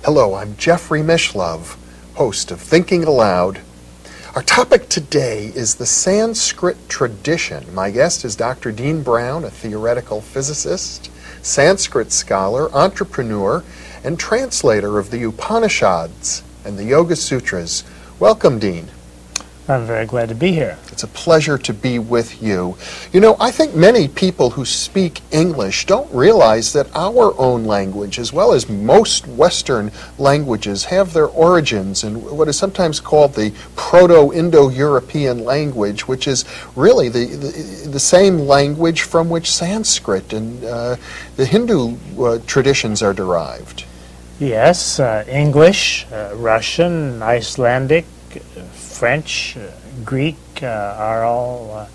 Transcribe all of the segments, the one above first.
Hello, I'm Jeffrey Mishlove, host of Thinking Aloud. Our topic today is the Sanskrit tradition. My guest is Dr. Dean Brown, a theoretical physicist, Sanskrit scholar, entrepreneur, and translator of the Upanishads and the Yoga Sutras. Welcome, Dean. I'm very glad to be here. It's a pleasure to be with you. You know, I think many people who speak English don't realize that our own language, as well as most Western languages, have their origins in what is sometimes called the Proto-Indo-European language, which is really the same language from which Sanskrit and the Hindu traditions are derived. Yes, English, Russian, Icelandic, French, Greek are all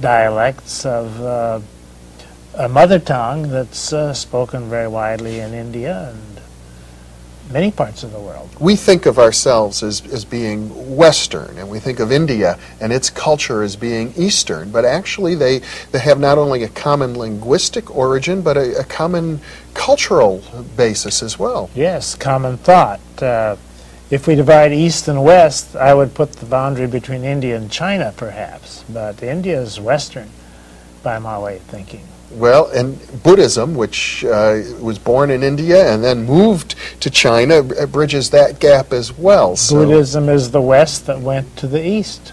dialects of a mother tongue that's spoken very widely in India and many parts of the world. We think of ourselves as being Western, and we think of India and its culture as being Eastern, but actually they have not only a common linguistic origin, but a common cultural basis as well. Yes, common thought. If we divide East and West, I would put the boundary between India and China, perhaps. But India is Western, by my way of thinking. Well, and Buddhism, which was born in India and then moved to China, bridges that gap as well. So Buddhism is the West that went to the East.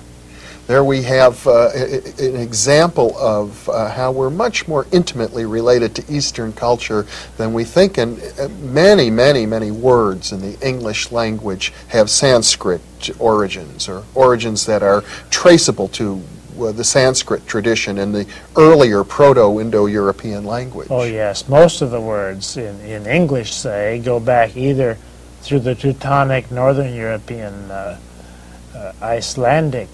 There we have an example of how we're much more intimately related to Eastern culture than we think, and many, many, many words in the English language have Sanskrit origins, or origins that are traceable to the Sanskrit tradition in the earlier Proto-Indo-European language. Oh yes, most of the words in English, say, go back either through the Teutonic Northern European Icelandic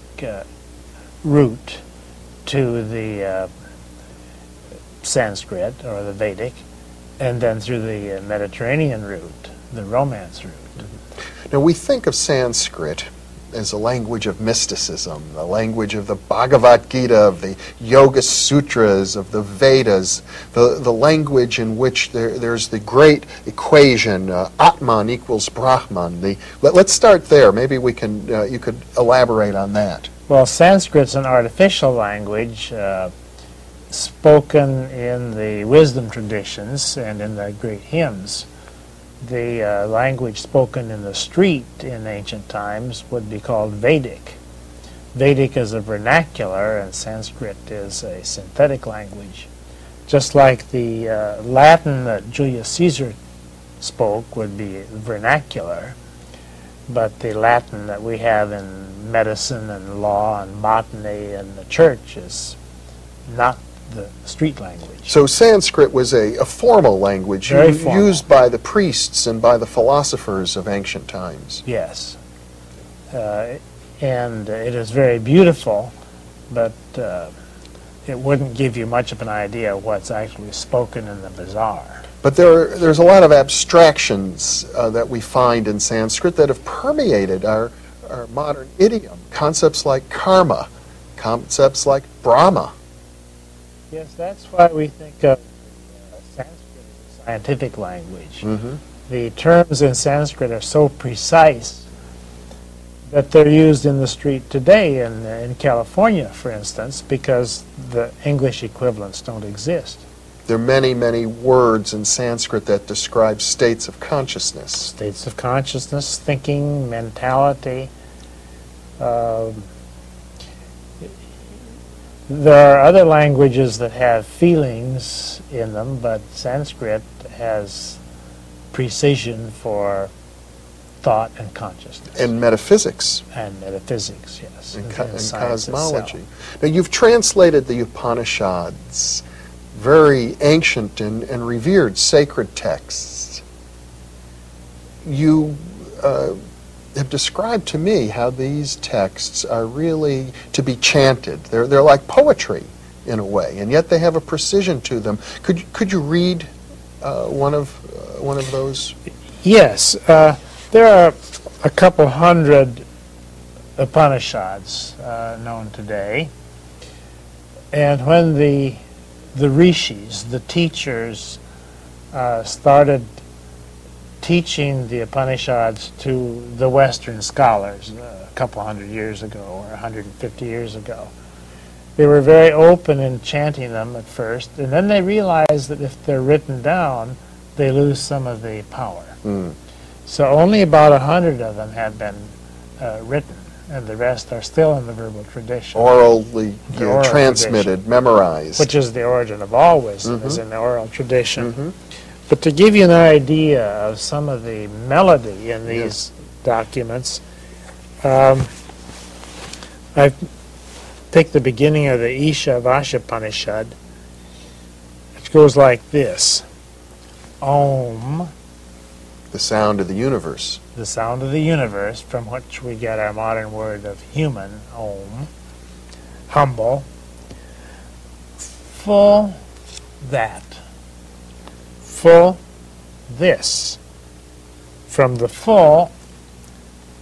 route to the Sanskrit or the Vedic, and then through the Mediterranean route, the Romance route. Now we think of Sanskrit as a language of mysticism, the language of the Bhagavad Gita, of the Yoga Sutras, of the Vedas, the language in which there's the great equation, atman equals brahman. Let's start there. Maybe we can you could elaborate on that. Well, Sanskrit's an artificial language spoken in the wisdom traditions and in the great hymns. The language spoken in the street in ancient times would be called Vedic. Vedic is a vernacular, and Sanskrit is a synthetic language. Just like the Latin that Julius Caesar spoke would be vernacular, but the Latin that we have in medicine and law and botany and the church is not the street language. So Sanskrit was a formal language used by the priests and by the philosophers of ancient times. Yes. And it is very beautiful, but it wouldn't give you much of an idea of what's actually spoken in the bazaar. But there's a lot of abstractions that we find in Sanskrit that have permeated our modern idiom. Concepts like karma, concepts like Brahma. Yes, that's why we think of Sanskrit as a scientific language. Mm-hmm. The terms in Sanskrit are so precise that they're used in the street today in California, for instance, because the English equivalents don't exist. There are many, many words in Sanskrit that describe states of consciousness. States of consciousness, thinking, mentality. There are other languages that have feelings in them, but Sanskrit has precision for thought and consciousness. And metaphysics. And metaphysics, yes. And cosmology. Now, you've translated the Upanishads, very ancient and revered sacred texts. You have described to me how these texts are really to be chanted. They're like poetry in a way, and yet they have a precision to them. Could you read one of those? Yes, there are a couple hundred Upanishads known today, and when the rishis, the teachers, started teaching the Upanishads to the Western scholars a couple hundred years ago or 150 years ago. They were very open in chanting them at first, and then they realized that if they're written down, they lose some of the power. So only about 100 of them have been written, and the rest are still in the verbal tradition. Orally Oral transmitted, tradition, memorized. which is the origin of all wisdom, is in the oral tradition. But to give you an idea of some of the melody in these documents, I picked the beginning of the Isha Vashapanishad, which goes like this. Om, the sound of the universe. the sound of the universe, from which we get our modern word of human, Om. Humble. Full that. Full this. From the full,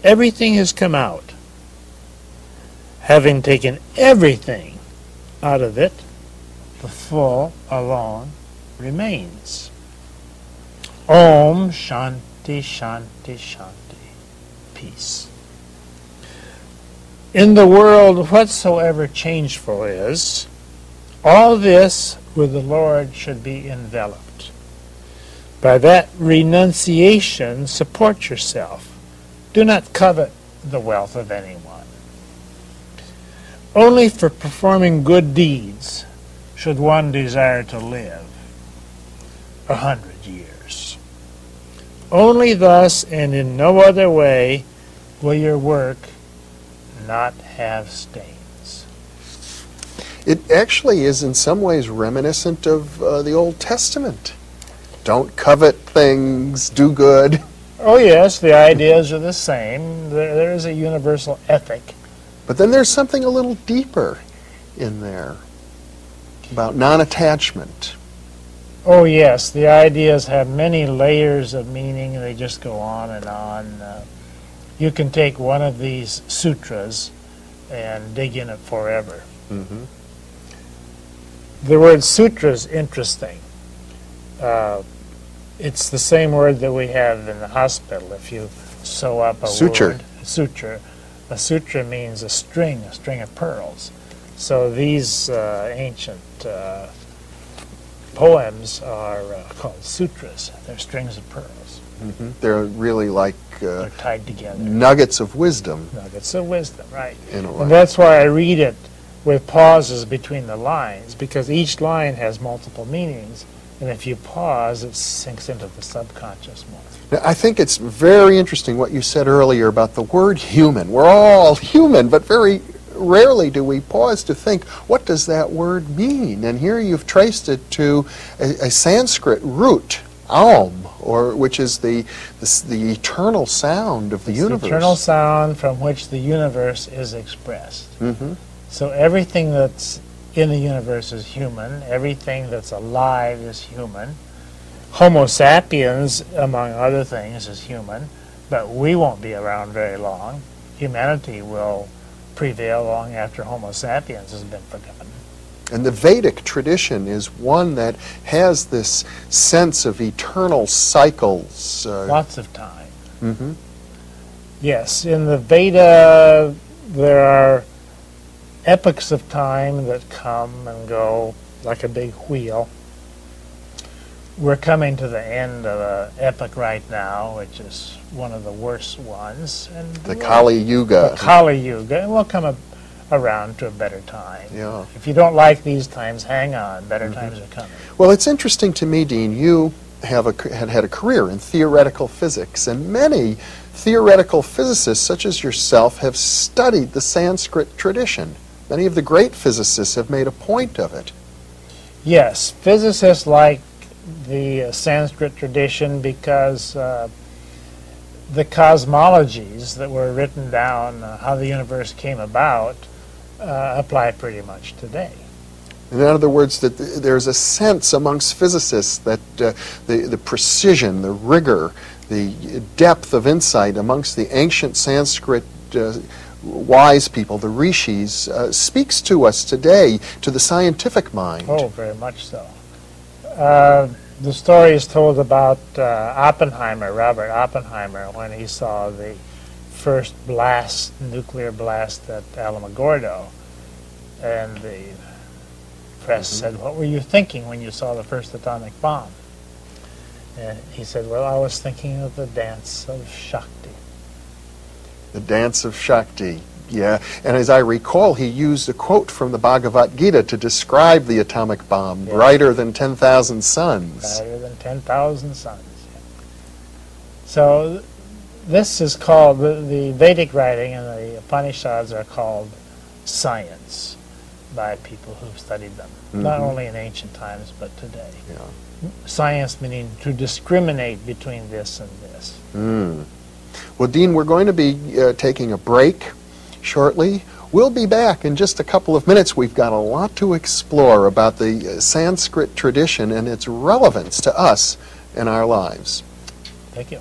everything has come out. Having taken everything out of it, the full alone remains. Om Shanti Shanti Shanti. Peace. In the world whatsoever changeful is, all this with the Lord should be enveloped. By that renunciation, support yourself. Do not covet the wealth of anyone. Only for performing good deeds should one desire to live 100 years. Only thus and in no other way will your work not have stains. It actually is in some ways reminiscent of the Old Testament. Don't covet things, do good. Oh yes, the ideas are the same. There is a universal ethic. But then there's something a little deeper in there about non-attachment. Oh yes, the ideas have many layers of meaning. They just go on and on. You can take one of these sutras and dig in it forever. The word sutra is interesting. It's the same word that we have in the hospital. If you sew up a Suture. word, suture. A sutra means a string of pearls. So these ancient poems are called sutras. They're strings of pearls. They're really like They're tied together. nuggets of wisdom. Nuggets of wisdom, right. In a way. And that's why I read it with pauses between the lines, because each line has multiple meanings, and if you pause, it sinks into the subconscious more. Now, I think it's very interesting what you said earlier about the word human. We're all human, but very rarely do we pause to think, what does that word mean? And here you've traced it to a Sanskrit root, Aum, which is the eternal sound of the universe. The eternal sound from which the universe is expressed. So everything that's in the universe is human. Everything that's alive is human. Homo sapiens, among other things, is human, but we won't be around very long. Humanity will prevail long after Homo sapiens has been forgotten. And the Vedic tradition is one that has this sense of eternal cycles. Lots of time. Yes, in the Veda there are epochs of time that come and go like a big wheel. We're coming to the end of an epoch right now, which is one of the worst ones. And The Kali Yuga. The Kali Yuga, and we'll come around to a better time. Yeah. If you don't like these times, hang on. Better times are coming. Well, it's interesting to me, Dean, you had had a career in theoretical physics, and many theoretical physicists, such as yourself, have studied the Sanskrit tradition. Many of the great physicists have made a point of it. Yes, physicists like the Sanskrit tradition because the cosmologies that were written down, how the universe came about, apply pretty much today. In other words, that there's a sense amongst physicists that the precision, the rigor, the depth of insight amongst the ancient Sanskrit wise people, the rishis, speaks to us today, to the scientific mind. Oh, very much so. The story is told about Oppenheimer, Robert Oppenheimer, when he saw the first blast, nuclear blast at Alamogordo. And the press said, "What were you thinking when you saw the first atomic bomb?" And he said, "Well, I was thinking of the dance of Shakti." The dance of Shakti. Yeah, and as I recall, he used a quote from the Bhagavad Gita to describe the atomic bomb, brighter than 10,000 suns. Brighter than 10,000 suns. Yeah. So this is called, the Vedic writing and the Upanishads are called science by people who've studied them, not only in ancient times, but today. Yeah. Science meaning to discriminate between this and this. Well, Dean, we're going to be taking a break shortly. We'll be back in just a couple of minutes. We've got a lot to explore about the Sanskrit tradition and its relevance to us in our lives. Thank you.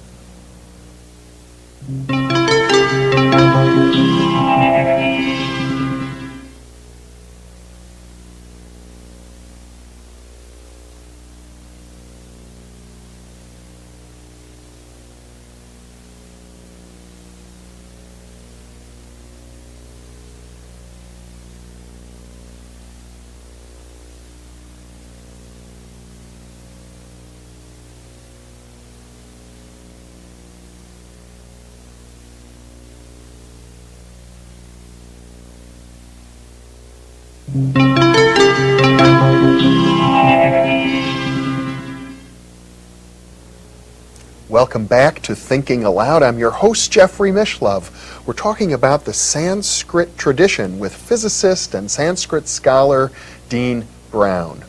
Welcome back to Thinking Aloud. I'm your host, Jeffrey Mishlove. We're talking about the Sanskrit tradition with physicist and Sanskrit scholar Dean Brown.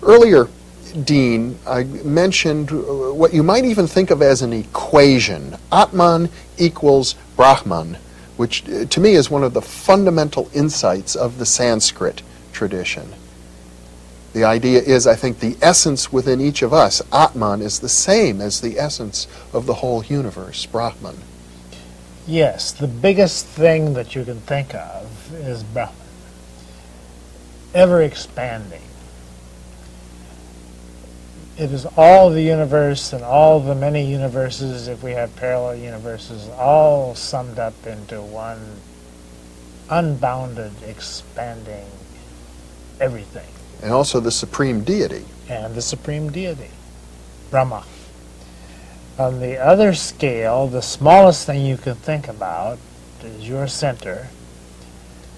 Earlier, Dean, I mentioned what you might even think of as an equation. Atman equals brahman, which to me is one of the fundamental insights of the Sanskrit tradition. The idea is, I think, the essence within each of us, Atman, is the same as the essence of the whole universe, Brahman. Yes, the biggest thing that you can think of is Brahman. Ever expanding. It is all the universe and all the many universes, if we have parallel universes, all summed up into one unbounded, expanding everything. And also the supreme deity. And the supreme deity, Brahma. On the other scale, the smallest thing you can think about is your center,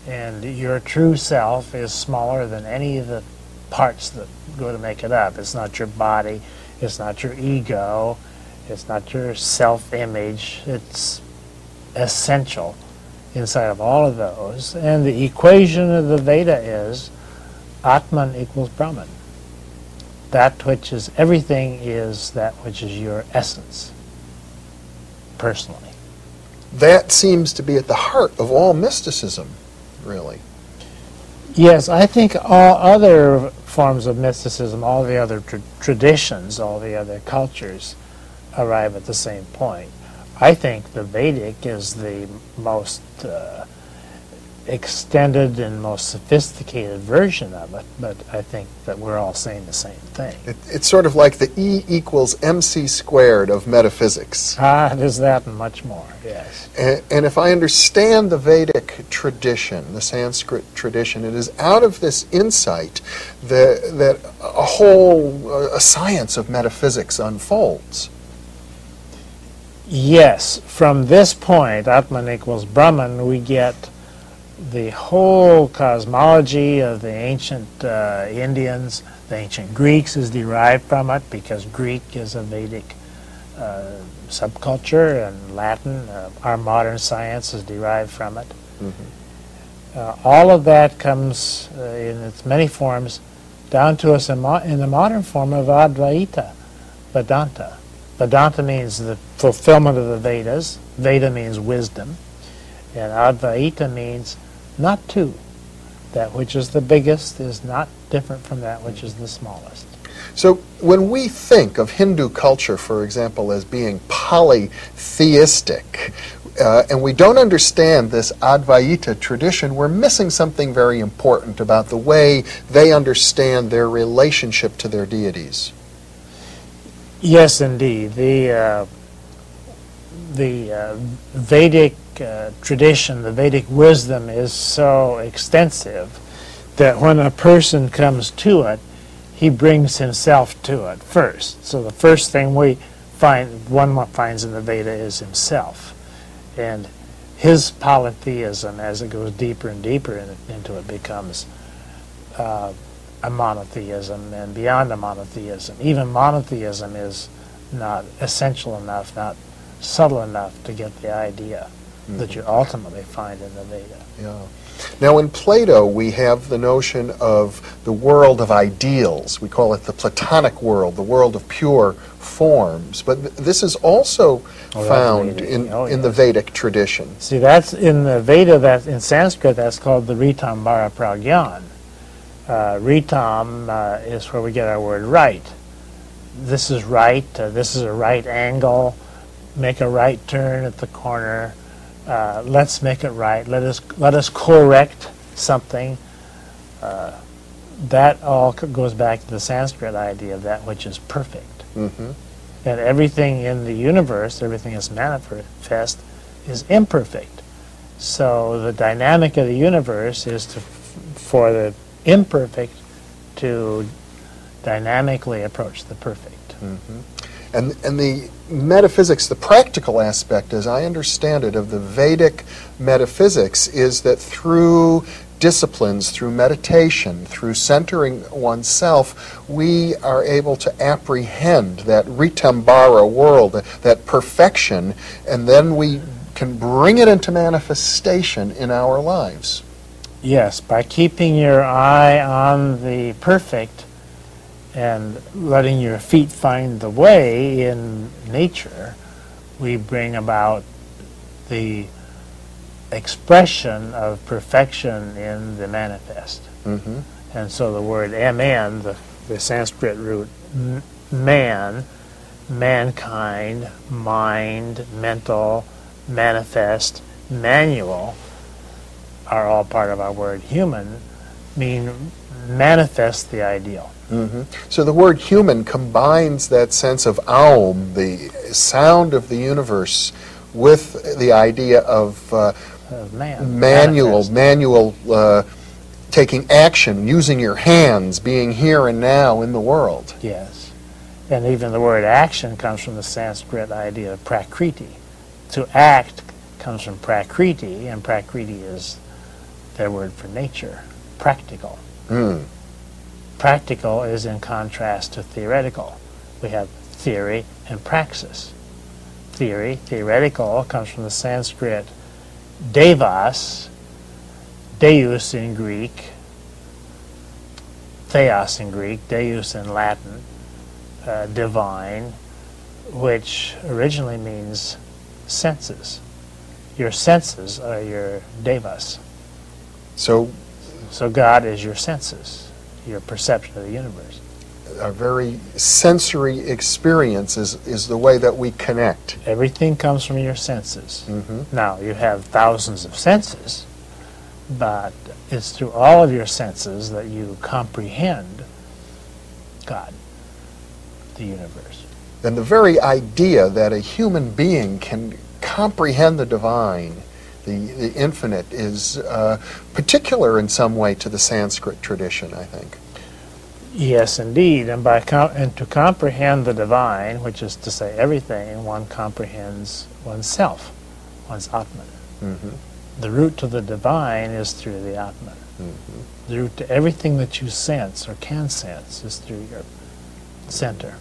and your true self is smaller than any of the parts that go to make it up. It's not your body, it's not your ego, it's not your self-image, it's essential inside of all of those. And the equation of the Veda is Atman equals Brahman. That which is everything is that which is your essence, personally. That seems to be at the heart of all mysticism, really. Yes, I think all other forms of mysticism, all the other traditions, all the other cultures arrive at the same point. I think the Vedic is the most extended and most sophisticated version of it, but I think that we're all saying the same thing. It's sort of like the E equals MC squared of metaphysics. It is that and much more, yes. And if I understand the Vedic tradition, the Sanskrit tradition, it is out of this insight that a science of metaphysics unfolds. Yes, from this point, Atman equals Brahman, we get the whole cosmology of the ancient Indians, the ancient Greeks is derived from it because Greek is a Vedic subculture, and Latin, our modern science is derived from it. All of that comes in its many forms down to us in the modern form of Advaita, Vedanta. Vedanta means the fulfillment of the Vedas. Veda means wisdom. And Advaita means not two. That which is the biggest is not different from that which is the smallest. So when we think of Hindu culture, for example, as being polytheistic, and we don't understand this Advaita tradition, we're missing something very important about the way they understand their relationship to their deities. Yes, indeed. The Vedic tradition, the Vedic wisdom is so extensive that when a person comes to it, he brings himself to it first. So the first thing one finds in the Veda is himself. And his polytheism, as it goes deeper and deeper into it, becomes a monotheism, and beyond a monotheism. Even monotheism is not essential enough, not subtle enough to get the idea that you ultimately find in the Veda. Yeah. Now in Plato we have the notion of the world of ideals. We call it the Platonic world, the world of pure forms. But this is also found in the Vedic tradition. See, that's in the Veda, that in Sanskrit that's called the Ritambara Pragyan. Ritam is where we get our word right. This is right, this is a right angle, make a right turn at the corner, let's make it right, let us correct something. That all goes back to the Sanskrit idea of that which is perfect. Mm-hmm. And everything in the universe, everything that's manifest, is imperfect. So the dynamic of the universe is for the imperfect to dynamically approach the perfect. Mm-hmm. And the metaphysics, the practical aspect, as I understand it, of the Vedic metaphysics is that through disciplines, through meditation, through centering oneself, we are able to apprehend that Ritambara world, that perfection, and then we can bring it into manifestation in our lives. Yes, by keeping your eye on the perfect and letting your feet find the way in nature, we bring about the expression of perfection in the manifest. Mm-hmm. And so the word atman, the Sanskrit root man, mankind, mind, mental, manifest, manual, are all part of our word human, mean manifest the ideal. Mm-hmm. So the word human combines that sense of aum, the sound of the universe, with the idea of manual, taking action, using your hands, being here and now in the world. Yes. And even the word action comes from the Sanskrit idea of prakriti. To act comes from prakriti, and prakriti is their word for nature, practical. Mm. Practical is in contrast to theoretical. We have theory and praxis. Theoretical, comes from the Sanskrit devas, deus in Greek, theos in Greek, deus in Latin, divine, which originally means senses. Your senses are your devas. So God is your senses, your perception of the universe. A very sensory experience is the way that we connect. Everything comes from your senses. Mm-hmm. Now, you have thousands of senses, but it's through all of your senses that you comprehend God, the universe. And the very idea that a human being can comprehend the divine, the infinite, is particular in some way to the Sanskrit tradition, I think. Yes, indeed. And to comprehend the divine, which is to say everything, one comprehends oneself, one's atman. Mm-hmm. The route to the divine is through the atman. Mm-hmm. The route to everything that you sense or can sense is through your center.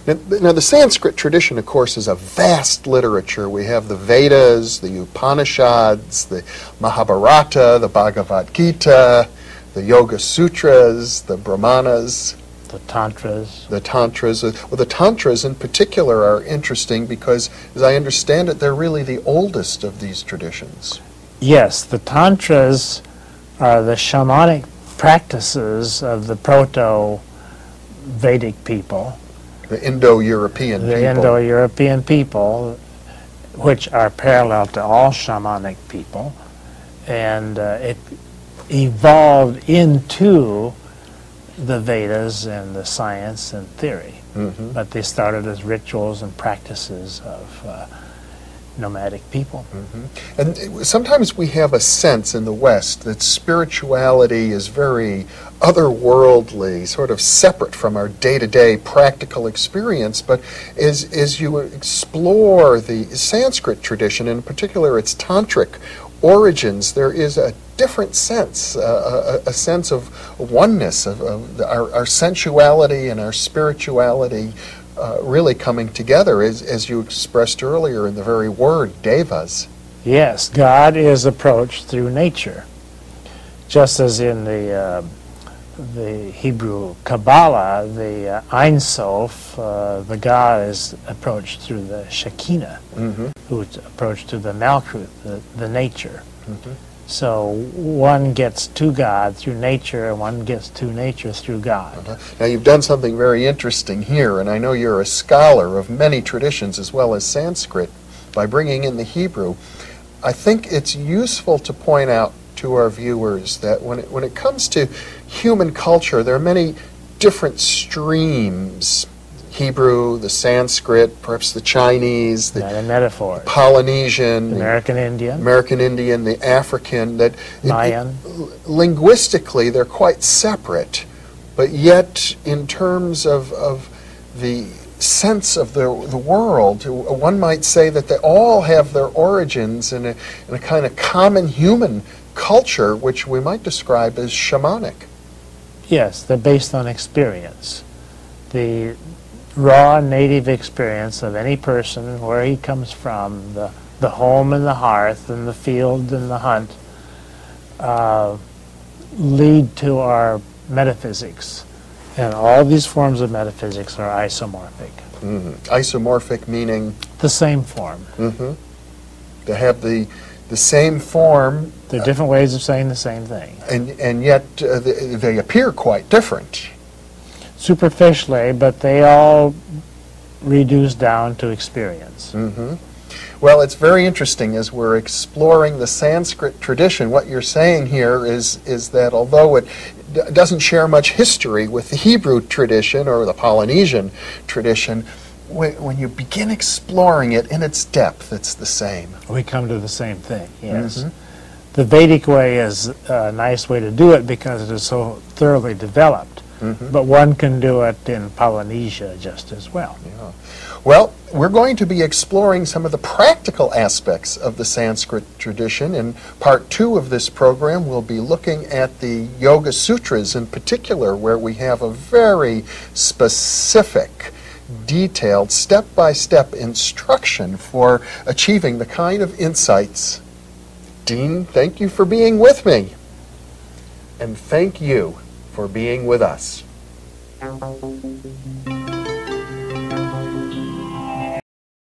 Now, the Sanskrit tradition, of course, is a vast literature. We have the Vedas, the Upanishads, the Mahabharata, the Bhagavad Gita, the Yoga Sutras, the Brahmanas. The Tantras. The Tantras. Well, the Tantras in particular are interesting because, as I understand it, they're really the oldest of these traditions. Yes, the Tantras are the shamanic practices of the proto-Vedic people. The Indo-European people. The Indo-European people, which are parallel to all shamanic people. And it evolved into the Vedas and the science and theory. but they started as rituals and practices of nomadic people. And sometimes we have a sense in the West that spirituality is very otherworldly, sort of separate from our day-to-day practical experience. But as you explore the Sanskrit tradition, in particular its tantric origins, there is a different sense, a sense of oneness, of our sensuality and our spirituality really coming together, as you expressed earlier in the very word, devas. Yes, God is approached through nature. Just as in the Hebrew Kabbalah, the Ein Sof, the God is approached through the Shekinah, who is approached through the Malkuth, the nature. So one gets to God through nature, and one gets to nature through God. Now you've done something very interesting here, and I know you're a scholar of many traditions as well as Sanskrit, by bringing in the Hebrew. I think it's useful to point out to our viewers that when it comes to human culture, there are many different streams. Hebrew, the Sanskrit, perhaps the Chinese, the metaphors. Polynesian, the American Indian, the African, that Mayan. Linguistically they're quite separate, but yet in terms of the sense of the world, one might say that they all have their origins in a kind of common human culture, which we might describe as shamanic. Yes, they're based on experience. The raw native experience of any person, where he comes from, the home and the hearth and the field and the hunt, lead to our metaphysics. And all these forms of metaphysics are isomorphic. Isomorphic meaning? The same form. To have the same form. They're different ways of saying the same thing. And yet they appear quite different. Superficially, but they all reduce down to experience. Well, it's very interesting as we're exploring the Sanskrit tradition. What you're saying here is that although it doesn't share much history with the Hebrew tradition or the Polynesian tradition, when you begin exploring it in its depth, it's the same. We come to the same thing, yes. The Vedic way is a nice way to do it because it is so thoroughly developed. But one can do it in Polynesia just as well. Yeah. Well, we're going to be exploring some of the practical aspects of the Sanskrit tradition. In part 2 of this program, we'll be looking at the Yoga Sutras in particular, where we have a very specific, detailed, step-by-step instruction for achieving the kind of insights. Dean, thank you for being with me. And thank you for being with us.